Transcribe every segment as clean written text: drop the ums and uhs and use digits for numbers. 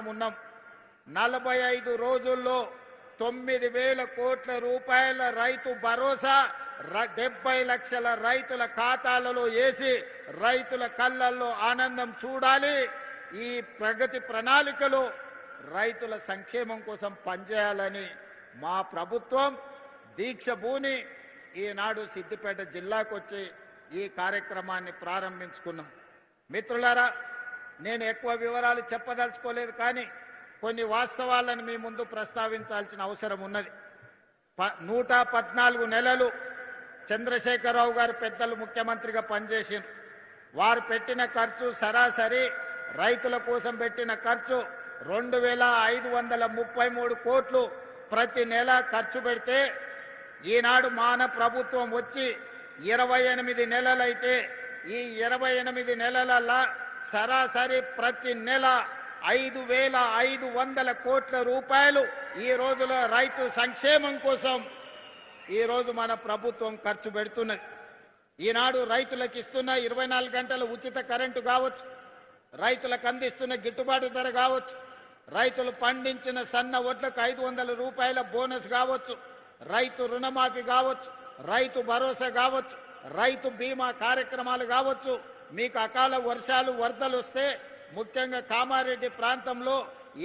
మనం ఉన్నాం. 45 రోజుల్లో 9,000 కోట్ల రూపాయల రైతు భరోసా 70 లక్షల రైతుల ఖాతాలలో వేసి రైతుల కళ్ళల్లో ఆనందం చూడాలి. ఈ ప్రగతి ప్రణాళికలో రైతుల సంక్షేమం కోసం పనిచేయాలని మా ప్రభుత్వం దీక్ష భూని ఈనాడు సిద్దిపేట జిల్లాకు వచ్చి ఈ కార్యక్రమాన్ని ప్రారంభించుకున్నాం. మిత్రులారా, నేను ఎక్కువ వివరాలు చెప్పదలుచుకోలేదు, కానీ కొన్ని వాస్తవాలను మీ ముందు ప్రస్తావించాల్సిన అవసరం ఉన్నది. 114 నెలలు చంద్రశేఖరరావు గారు పెద్దలు ముఖ్యమంత్రిగా పనిచేసింది. వారు పెట్టిన ఖర్చు సరాసరి రైతుల కోసం పెట్టిన ఖర్చు 2,533 కోట్లు ప్రతి నెల ఖర్చు పెడితే, ఈనాడు మాన ప్రభుత్వం వచ్చి 28 నెలలైతే ఈ 28 నెలల సరాసరి ప్రతి నెల 5,500 కోట్ల రూపాయలు ఈ రోజులో రైతు సంక్షేమం కోసం ఈ రోజు మన ప్రభుత్వం ఖర్చు పెడుతున్నది. ఈనాడు రైతులకు ఇస్తున్న 24 గంటల ఉచిత కరెంటు కావచ్చు, రైతులకు అందిస్తున్న గిట్టుబాటు ధర కావచ్చు, రైతులు పండించిన సన్న వడ్లకు 500 రూపాయల బోనస్ కావచ్చు, రైతు రుణమాఫీ కావచ్చు, రైతు భరోసా కావచ్చు, రైతు బీమా కార్యక్రమాలు కావచ్చు. మీకు అకాల వర్షాలు వరదలు వస్తే, ముఖ్యంగా కామారెడ్డి ప్రాంతంలో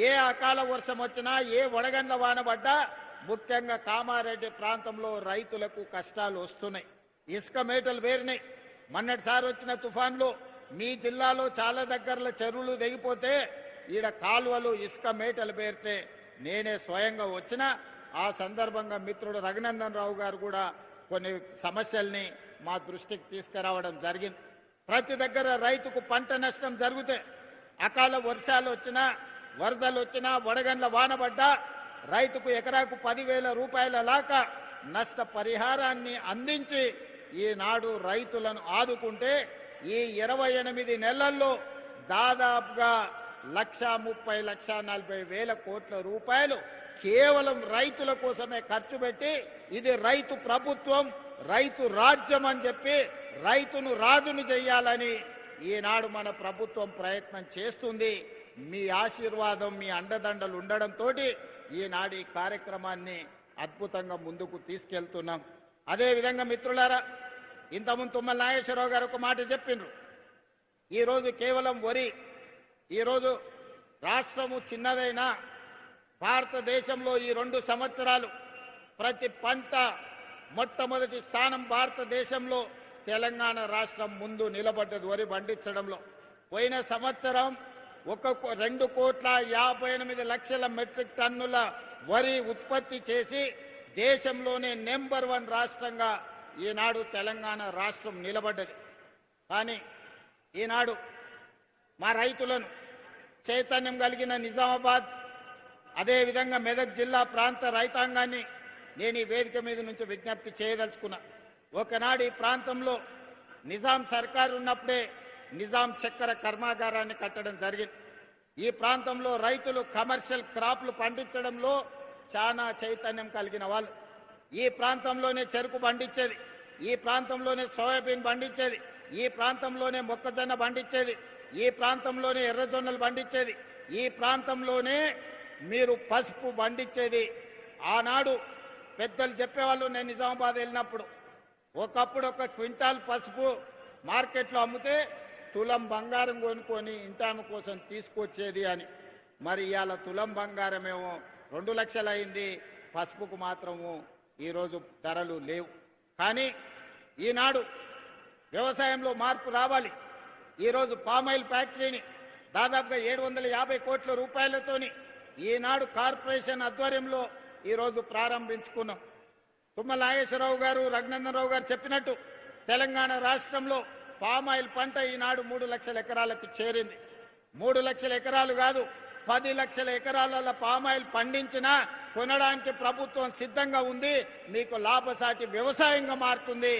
ఏ అకాల వర్షం వచ్చినా, ఏ వడగండ్ల వాన పడ్డా ముఖ్యంగా కామారెడ్డి ప్రాంతంలో రైతులకు కష్టాలు వస్తున్నాయి. ఇసుక మేటలు వేరినాయి. మొన్నటిసారి వచ్చిన తుఫాన్లో మీ జిల్లాలో చాలా దగ్గరలో చెరువులు తెగిపోతే ఈడ కాలువలు ఇసుక మేటలు పేరితే నేనే స్వయంగా వచ్చిన. ఆ సందర్భంగా మిత్రుడు రఘునందన్ రావు గారు కూడా కొన్ని సమస్యల్ని మా దృష్టికి తీసుకురావడం జరిగింది. ప్రతి దగ్గర రైతుకు పంట నష్టం జరిగితే, అకాల వర్షాలు వచ్చినా, వరదలు వచ్చినా, వడగండ్ల వానబడ్డా రైతుకు ఎకరాకు 10,000 రూపాయల లాగా నష్ట పరిహారాన్ని అందించి ఈనాడు రైతులను ఆదుకుంటే, ఈ 28 నెలల్లో దాదాపుగా 1,30,40,000 కోట్ల రూపాయలు కేవలం రైతుల కోసమే ఖర్చు పెట్టి, ఇది రైతు ప్రభుత్వం, రైతు రాజ్యం అని చెప్పి రైతును రాజును చెయ్యాలని ఈనాడు మన ప్రభుత్వం ప్రయత్నం చేస్తుంది. మీ ఆశీర్వాదం, మీ అండదండలు ఉండడంతో ఈనాడు ఈ కార్యక్రమాన్ని అద్భుతంగా ముందుకు తీసుకెళ్తున్నాం. అదేవిధంగా మిత్రులారా, ఇంతకుముందు తుమ్మల నాగేశ్వరరావు గారు ఒక మాట చెప్పిండ్రు. ఈరోజు కేవలం వరి, ఈరోజు రాష్ట్రము చిన్నదైనా భారతదేశంలో ఈ 2 సంవత్సరాలు ప్రతి పంట మొట్టమొదటి స్థానం భారతదేశంలో తెలంగాణ రాష్ట్రం ముందు నిలబడ్డది వరి పండించడంలో. పోయిన సంవత్సరం 2,58,00,000 మెట్రిక్ టన్నుల వరి ఉత్పత్తి చేసి దేశంలోనే నెంబర్ 1 రాష్ట్రంగా ఈనాడు తెలంగాణ రాష్ట్రం నిలబడ్డది. కానీ ఈనాడు మా రైతులను చైతన్యం కలిగిన నిజామాబాద్, అదేవిధంగా మెదక్ జిల్లా ప్రాంత రైతాంగాన్ని నేను ఈ వేదిక మీద నుంచి విజ్ఞప్తి చేయదలుచుకున్నా. ఒకనాడు ఈ ప్రాంతంలో నిజాం సర్కారు ఉన్నప్పుడే నిజాం చక్కెర కర్మాగారాన్ని కట్టడం జరిగింది. ఈ ప్రాంతంలో రైతులు కమర్షియల్ క్రాప్లు పండించడంలో చాలా చైతన్యం కలిగిన వాళ్ళు. ఈ ప్రాంతంలోనే చెరుకు పండించేది, ఈ ప్రాంతంలోనే సోయాబీన్ పండించేది, ఈ ప్రాంతంలోనే మొక్కజొన్న పండించేది, ఈ ప్రాంతంలోనే ఎర్రజొన్నలు పండించేది, ఈ ప్రాంతంలోనే మీరు పసుపు పండించేది. ఆనాడు పెద్దలు చెప్పేవాళ్ళు, నేను నిజామాబాద్ వెళ్ళినప్పుడు, ఒకప్పుడు 1 క్వింటాల్ పసుపు మార్కెట్లో అమ్మితే తులం బంగారం కొనుక్కొని ఇంటాను కోసం తీసుకొచ్చేది అని. మరి ఇవాళ తులం బంగారమేమో 2 లక్షలు అయింది, పసుపుకు మాత్రము ఈరోజు ధరలు లేవు. కానీ ఈనాడు వ్యవసాయంలో మార్పు రావాలి. ఈరోజు పామాయిల్ ఫ్యాక్టరీని దాదాపుగా 750 కోట్ల రూపాయలతోని ఈనాడు కార్పొరేషన్ ఆధ్వర్యంలో ఈరోజు ప్రారంభించుకున్నాం. తుమ్మల నాగేశ్వరరావు గారు, రఘునందన్ రావు గారు చెప్పినట్టు తెలంగాణ రాష్ట్రంలో పామాయిల్ పంట ఈనాడు 3 లక్షల ఎకరాలకు చేరింది. 3 లక్షల ఎకరాలు కాదు, 10 లక్షల ఎకరాల పామాయిల్ పండించినా కొనడానికి ప్రభుత్వం సిద్ధంగా ఉంది. మీకు లాభసాటి వ్యవసాయంగా మారుతుంది.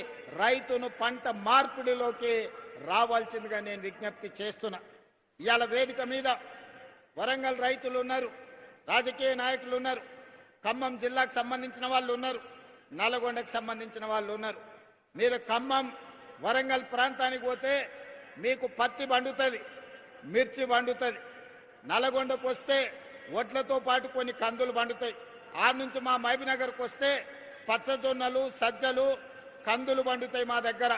రైతును పంట మార్పిడిలోకి రావాల్సిందిగా నేను విజ్ఞప్తి చేస్తున్నా. ఇవాళ వేదిక మీద వరంగల్ రైతులు ఉన్నారు, రాజకీయ నాయకులు ఉన్నారు, ఖమ్మం జిల్లాకు సంబంధించిన వాళ్ళు ఉన్నారు, నల్గొండకు సంబంధించిన వాళ్ళు ఉన్నారు. మీరు ఖమ్మం వరంగల్ ప్రాంతానికి పోతే మీకు పత్తి పండుతుంది, మిర్చి పండుతుంది. నల్గొండకు వస్తే వడ్లతో పాటు కొన్ని కందులు పండుతాయి. ఆ నుంచి మా మహబూబ్నగర్కి వస్తే పచ్చజొన్నలు, సజ్జలు, కందులు పండుతాయి. మా దగ్గర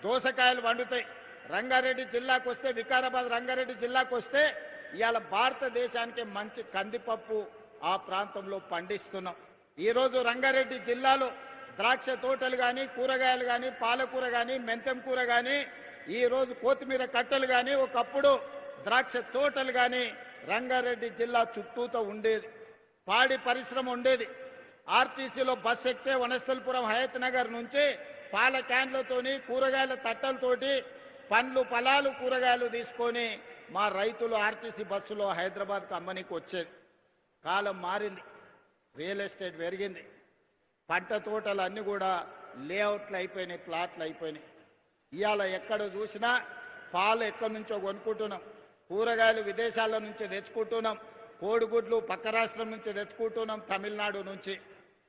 దోసకాయలు పండుతాయి. రంగారెడ్డి జిల్లాకు వస్తే, వికారాబాద్ రంగారెడ్డి జిల్లాకు వస్తే ఇవాళ భారతదేశానికి మంచి కందిపప్పు ఆ ప్రాంతంలో పండిస్తున్నాం. ఈరోజు రంగారెడ్డి జిల్లాలో ద్రాక్ష తోటలు కానీ, కూరగాయలు కానీ, పాలకూర కానీ, మెంతం కూర కానీ, ఈరోజు కొత్తిమీర కట్టలు కానీ, ఒకప్పుడు ద్రాక్ష తోటలు కానీ రంగారెడ్డి జిల్లా చుట్టూతో ఉండేది. పాడి పరిశ్రమ ఉండేది. ఆర్టీసీలో బస్ ఎక్కితే వనస్థలపురం హయత్ నగర్ నుంచి పాల క్యాన్లతోని, కూరగాయల తట్టలతోటి పండ్లు, ఫలాలు, కూరగాయలు తీసుకొని మా రైతులు ఆర్టీసీ బస్సులో హైదరాబాద్కు అమ్మనికి వచ్చేది. కాలం మారింది, రియల్ ఎస్టేట్ పెరిగింది, పంట తోటలు అన్నీ కూడా లేఅవుట్లు అయిపోయినాయి, ప్లాట్లు అయిపోయినాయి. ఇవాళ ఎక్కడ చూసినా పాలు ఎక్కడి నుంచో కొనుక్కుంటున్నాం, కూరగాయలు విదేశాల నుంచి తెచ్చుకుంటున్నాం, కోడిగుడ్లు పక్క రాష్ట్రం నుంచి తెచ్చుకుంటున్నాం, తమిళనాడు నుంచి.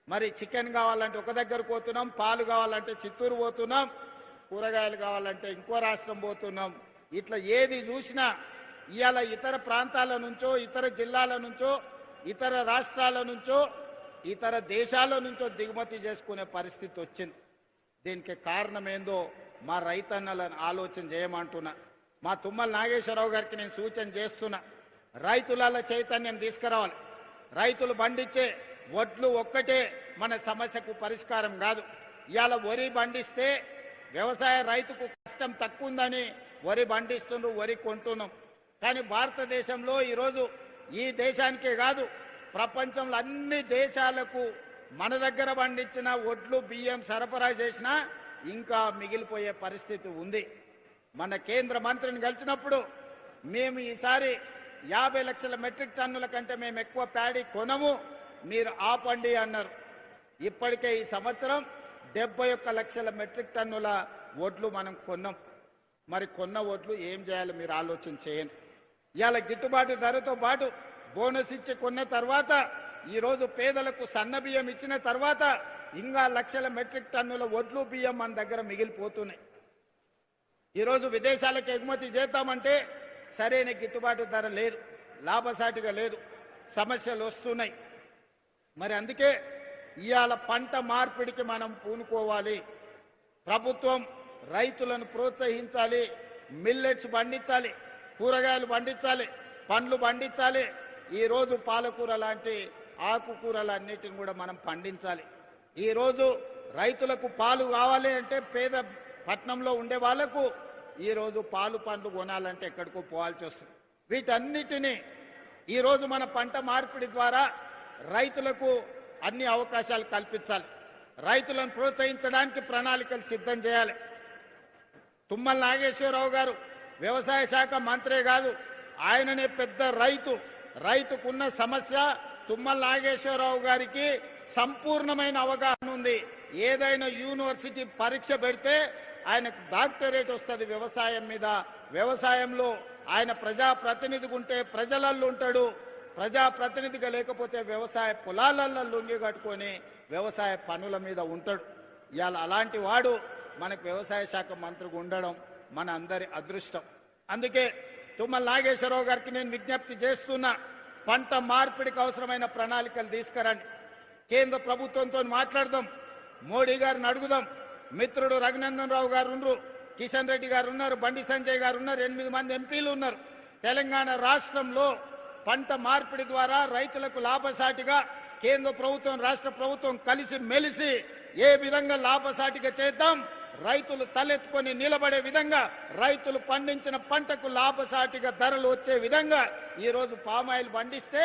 మరి చికెన్ కావాలంటే ఒక దగ్గర పోతున్నాం, పాలు కావాలంటే చిత్తూరు పోతున్నాం, కూరగాయలు కావాలంటే ఇంకో రాష్ట్రం పోతున్నాం. ఇట్లా ఏది చూసినా ఇవాళ ఇతర ప్రాంతాల నుంచో, ఇతర జిల్లాల నుంచో, ఇతర రాష్ట్రాల నుంచో, ఇతర దేశాల నుంచో దిగుమతి చేసుకునే పరిస్థితి వచ్చింది. దీనికి కారణం ఏందో మా రైతన్నలను ఆలోచన చేయమంటున్నా. మా తుమ్మల నాగేశ్వరరావు గారికి నేను సూచన చేస్తున్నా, రైతుల చైతన్యం తీసుకురావాలి. రైతులు పండించే వడ్లు ఒక్కటే మన సమస్యకు పరిష్కారం కాదు. ఇవాళ వరి పండిస్తే వ్యవసాయ రైతుకు కష్టం తక్కువ ఉందని వరి పండిస్తుండ్రు, వరి కొంటున్నాం. కానీ భారతదేశంలో ఈరోజు ఈ దేశానికే కాదు, ప్రపంచంలో అన్ని దేశాలకు మన దగ్గర పండించిన వడ్లు, బియ్యం సరఫరా చేసినా ఇంకా మిగిలిపోయే పరిస్థితి ఉంది. మన కేంద్ర మంత్రిని కలిసినప్పుడు మేము ఈసారి 50 లక్షల మెట్రిక్ టన్నుల కంటే మేము ఎక్కువ ప్యాడీ కొనము, మీరు ఆపండి అన్నారు. ఇప్పటికే ఈ సంవత్సరం 71 లక్షల మెట్రిక్ టన్నుల వడ్లు మనం కొన్నాం. మరి కొన్న వడ్లు ఏం చేయాలి మీరు ఆలోచన చేయండి. ఇవాళ గిట్టుబాటు ధరతో పాటు బోనస్ ఇచ్చి కొన్న తర్వాత, ఈరోజు పేదలకు సన్న బియ్యం ఇచ్చిన తర్వాత ఇంకా లక్షల మెట్రిక్ టన్నుల వడ్లు, బియ్యం మన దగ్గర మిగిలిపోతున్నాయి. ఈరోజు విదేశాలకు ఎగుమతి చేద్దామంటే సరైన గిట్టుబాటు ధర లేదు, లాభసాటిగా లేదు, సమస్యలు వస్తున్నాయి. మరి అందుకే ఇవాళ పంట మార్పిడికి మనం పూనుకోవాలి. ప్రభుత్వం రైతులను ప్రోత్సహించాలి, మిల్లెట్స్ పండించాలి, కూరగాయలు పండించాలి, పండ్లు పండించాలి. ఈరోజు పాలకూర లాంటి ఆకుకూరలన్నిటిని కూడా మనం పండించాలి. ఈరోజు రైతులకు పాలు కావాలి అంటే పేద పట్టణంలో ఉండే వాళ్లకు ఈరోజు పాలు పండ్లు కొనాలంటే ఎక్కడికో పోవాల్సి వస్తుంది. వీటన్నిటినీ ఈరోజు మన పంట మార్పిడి ద్వారా రైతులకు అన్ని అవకాశాలు కల్పించాలి. రైతులను ప్రోత్సహించడానికి ప్రణాళికలు సిద్ధం చేయాలి. తుమ్మల నాగేశ్వరరావు గారు వ్యవసాయ శాఖ మంత్రే కాదు, ఆయననే పెద్ద రైతు. రైతుకున్న సమస్య తుమ్మల నాగేశ్వరరావు గారికి సంపూర్ణమైన అవగాహన ఉంది. ఏదైనా యూనివర్సిటీ పరీక్ష పెడితే ఆయనకు డాక్టరేట్ వస్తుంది వ్యవసాయం మీద. వ్యవసాయంలో ఆయన ప్రజాప్రతినిధిగా ఉంటే ప్రజలల్లో ఉంటాడు, ప్రజాప్రతినిధిగా లేకపోతే వ్యవసాయ పొలాలలో లొంగి కట్టుకొని వ్యవసాయ పనుల మీద ఉంటాడు. ఇవాళ అలాంటి వాడు మనకు వ్యవసాయ శాఖ మంత్రిగా ఉండడం మన అందరి అదృష్టం. అందుకే తుమ్మల నాగేశ్వరరావు గారికి నేను విజ్ఞప్తి చేస్తున్నా, పంట మార్పిడికి అవసరమైన ప్రణాళికలు తీసుకురండి. కేంద్ర ప్రభుత్వంతో మాట్లాడదాం, మోడీ గారిని అడుగుదాం. మిత్రుడు రఘునందన్ రావు గారు ఉన్నారు, కిషన్ రెడ్డి గారు ఉన్నారు, బండి సంజయ్ గారు ఉన్నారు, 8 మంది ఎంపీలు ఉన్నారు. తెలంగాణ రాష్ట్రంలో పంట మార్పిడి ద్వారా రైతులకు లాభసాటిగా కేంద్ర ప్రభుత్వం, రాష్ట్ర ప్రభుత్వం కలిసి మెలిసి ఏ విధంగా లాభసాటిగా చేద్దాం, రైతులు తలెత్తుకొని నిలబడే విధంగా, రైతులు పండించిన పంటకు లాభసాటిగా ధరలు వచ్చే విధంగా ఈరోజు పామాయిల్ పండిస్తే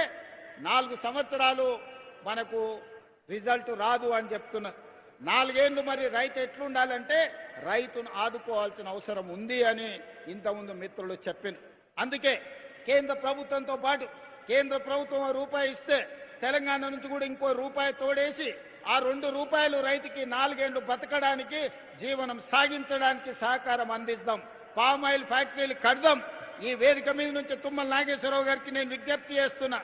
4 సంవత్సరాలు మనకు రిజల్ట్ రాదు అని చెప్తున్నారు. 4 ఏళ్లు మరి రైతు ఎట్లుండాలంటే రైతును ఆదుకోవాల్సిన అవసరం ఉంది అని ఇంతకుముందు మిత్రులు చెప్పారు. అందుకే కేంద్ర ప్రభుత్వంతో పాటు కేంద్ర ప్రభుత్వం రూపాయి ఇస్తే తెలంగాణ నుంచి కూడా ఇంకో రూపాయి తోడేసి ఆ 2 రూపాయలు రైతుకి 4 ఏళ్లు బతకడానికి, జీవనం సాగించడానికి సహకారం అందిస్తాం. పామాయిల్ ఫ్యాక్టరీలు కడదాం. ఈ వేదిక మీద నుంచి తుమ్మల నాగేశ్వరరావు గారికి నేను విజ్ఞప్తి చేస్తున్నా,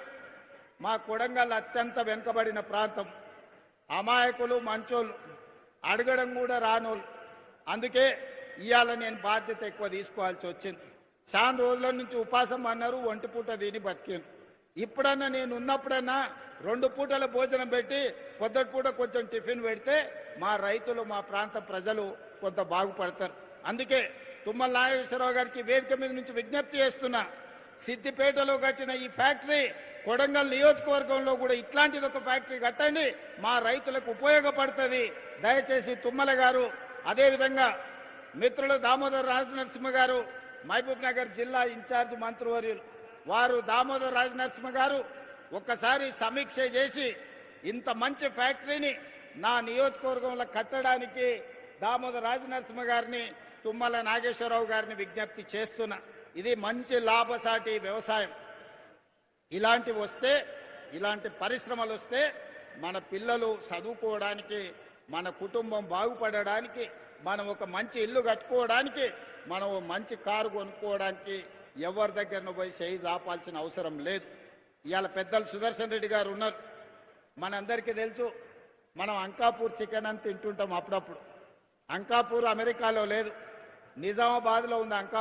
మా కొడంగల్ అత్యంత వెనుకబడిన ప్రాంతం, అమాయకులు, మంచోళ్ళు, అడగడం కూడా రానోళ్ళు. అందుకే ఇవాళ నేను బాధ్యత ఎక్కువ తీసుకోవాల్సి వచ్చింది. చాలా రోజుల నుంచి ఉపాసం అన్నారు, ఒంటి పూట తిని బతికాను. ఇప్పుడన్నా నేను ఉన్నప్పుడన్నా 2 పూటల భోజనం పెట్టి పొద్దుటి పూట కొంచెం టిఫిన్ పెడితే మా రైతులు, మా ప్రాంత ప్రజలు కొంత బాగుపడతారు. అందుకే తుమ్మల నాగేశ్వరరావు గారికి వేదిక మీద నుంచి విజ్ఞప్తి చేస్తున్నా, సిద్దిపేటలో కట్టిన ఈ ఫ్యాక్టరీ కొడంగల్ నియోజకవర్గంలో కూడా ఇట్లాంటిది ఒక ఫ్యాక్టరీ కట్టండి, మా రైతులకు ఉపయోగపడుతుంది. దయచేసి తుమ్మల గారు, అదేవిధంగా మిత్రులు దామోదర్ రాజనరసింహ గారు, మహబూబ్ నగర్ జిల్లా ఇన్ఛార్జ్ మంత్రివర్యులు వారు దామోదర్ రాజనరసింహ గారు ఒక్కసారి సమీక్ష చేసి ఇంత మంచి ఫ్యాక్టరీని నా నియోజకవర్గంలో కట్టడానికి దామోదర్ రాజనరసింహ గారిని, తుమ్మల నాగేశ్వరరావు గారిని విజ్ఞప్తి చేస్తున్నా. ఇది మంచి లాభసాటి వ్యవసాయం. ఇలాంటివి వస్తే, ఇలాంటి పరిశ్రమలు వస్తే మన పిల్లలు చదువుకోవడానికి, మన కుటుంబం బాగుపడడానికి, మనం ఒక మంచి ఇల్లు కట్టుకోవడానికి, మనం మంచి కారు కొనుక్కోవడానికి ఎవరి దగ్గరను పోయి చేయి ఆపాల్సిన అవసరం లేదు. ఇవాళ పెద్దలు సుదర్శన్ రెడ్డి గారు ఉన్నారు. మనందరికీ తెలుసు, మనం అంకాపూర్ చికెన్ అని తింటుంటాం అప్పుడప్పుడు. అంకాపూర్ అమెరికాలో లేదు, నిజామాబాద్లో ఉంది అంకాపూర్.